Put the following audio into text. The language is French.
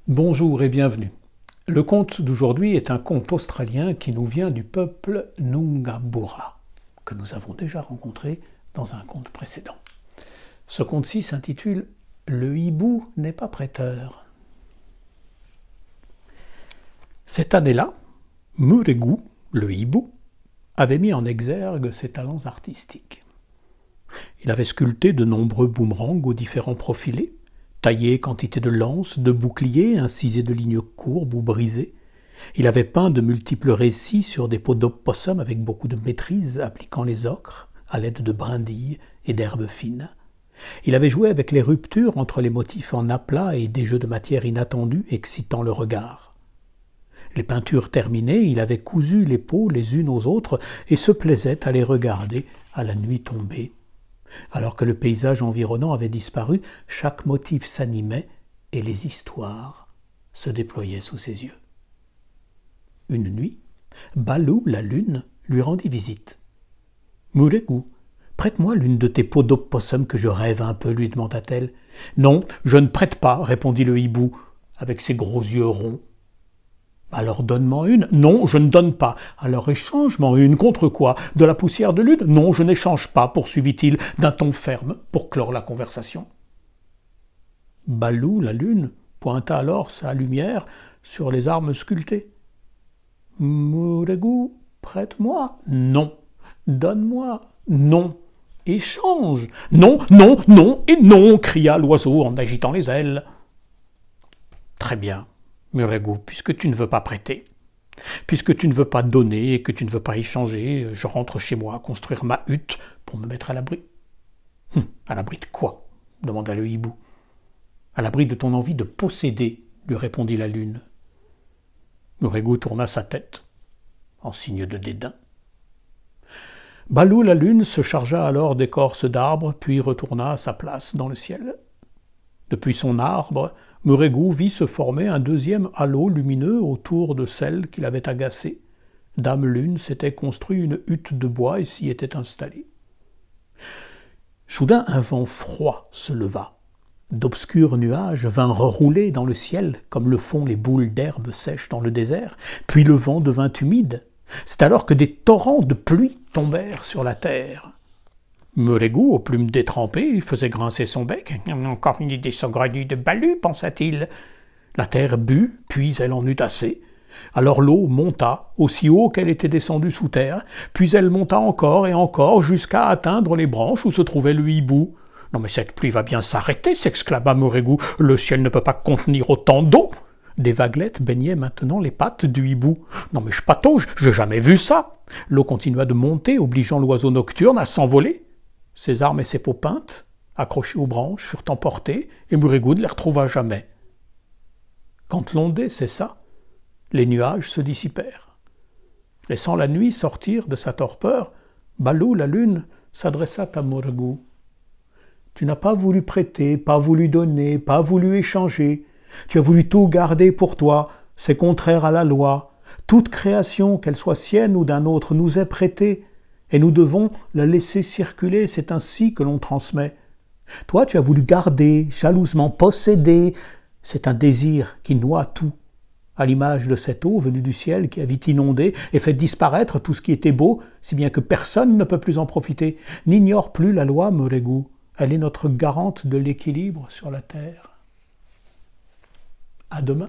Bonjour et bienvenue. Le conte d'aujourd'hui est un conte australien qui nous vient du peuple Nungaburra, que nous avons déjà rencontré dans un conte précédent. Ce conte-ci s'intitule « Le hibou n'est pas prêteur ». Cette année-là, Muregu, le hibou, avait mis en exergue ses talents artistiques. Il avait sculpté de nombreux boomerangs aux différents profilés, taillé quantité de lances, de boucliers, incisé de lignes courbes ou brisées. Il avait peint de multiples récits sur des peaux d'opossum avec beaucoup de maîtrise, appliquant les ocres à l'aide de brindilles et d'herbes fines. Il avait joué avec les ruptures entre les motifs en aplat et des jeux de matière inattendus, excitant le regard. Les peintures terminées, il avait cousu les peaux les unes aux autres et se plaisait à les regarder à la nuit tombée. Alors que le paysage environnant avait disparu, chaque motif s'animait et les histoires se déployaient sous ses yeux. Une nuit, Baloo, la lune, lui rendit visite. « Muregu, prête-moi l'une de tes peaux d'opossum que je rêve un peu, lui demanda-t-elle. « Non, je ne prête pas, répondit le hibou, avec ses gros yeux ronds. « Alors donne-moi une. »« Non, je ne donne pas. »« Alors échange-m'en une. Contre quoi? De la poussière de lune? »« Non, je n'échange pas, poursuivit-il d'un ton ferme pour clore la conversation. Baloo, la lune, pointa alors sa lumière sur les armes sculptées. « Muregu, prête-moi. »« Non. »« Donne-moi. »« Non. »« Échange. »« Non, non, non et non » cria l'oiseau en agitant les ailes. « Très bien. Muregu, puisque tu ne veux pas prêter, puisque tu ne veux pas donner et que tu ne veux pas échanger, je rentre chez moi construire ma hutte pour me mettre à l'abri. »« À l'abri de quoi ?» demanda le hibou. « À l'abri de ton envie de posséder, » lui répondit la lune. Muregu tourna sa tête, en signe de dédain. Baloo, la lune, se chargea alors d'écorces d'arbres, puis retourna à sa place dans le ciel. Depuis son arbre, Muregu vit se former un deuxième halo lumineux autour de celle qui l'avait agacé. Dame Lune s'était construit une hutte de bois et s'y était installée. Soudain, un vent froid se leva. D'obscurs nuages vinrent rouler dans le ciel, comme le font les boules d'herbe sèches dans le désert, puis le vent devint humide. C'est alors que des torrents de pluie tombèrent sur la terre. Muregu, aux plumes détrempées, faisait grincer son bec. « Encore une idée saugrenue de Baloo, pensa-t-il. » La terre but, puis elle en eut assez. Alors l'eau monta, aussi haut qu'elle était descendue sous terre, puis elle monta encore et encore, jusqu'à atteindre les branches où se trouvait le hibou. « Non mais cette pluie va bien s'arrêter, s'exclama Muregu. « Le ciel ne peut pas contenir autant d'eau. » Des vaguelettes baignaient maintenant les pattes du hibou. « Non mais je patauge, j'ai jamais vu ça. » L'eau continua de monter, obligeant l'oiseau nocturne à s'envoler. Ses armes et ses peaux peintes, accrochées aux branches, furent emportées, et Muregu ne les retrouva jamais. Quand l'ondée cessa, les nuages se dissipèrent. Laissant la nuit sortir de sa torpeur, Baloo, la lune, s'adressa à Muregu. « Tu n'as pas voulu prêter, pas voulu donner, pas voulu échanger. Tu as voulu tout garder pour toi, c'est contraire à la loi. Toute création, qu'elle soit sienne ou d'un autre, nous est prêtée. Et nous devons la laisser circuler, c'est ainsi que l'on transmet. Toi, tu as voulu garder, jalousement posséder. C'est un désir qui noie tout, à l'image de cette eau venue du ciel qui a vite inondé et fait disparaître tout ce qui était beau, si bien que personne ne peut plus en profiter. N'ignore plus la loi, Muregu. Elle est notre garante de l'équilibre sur la terre. À demain.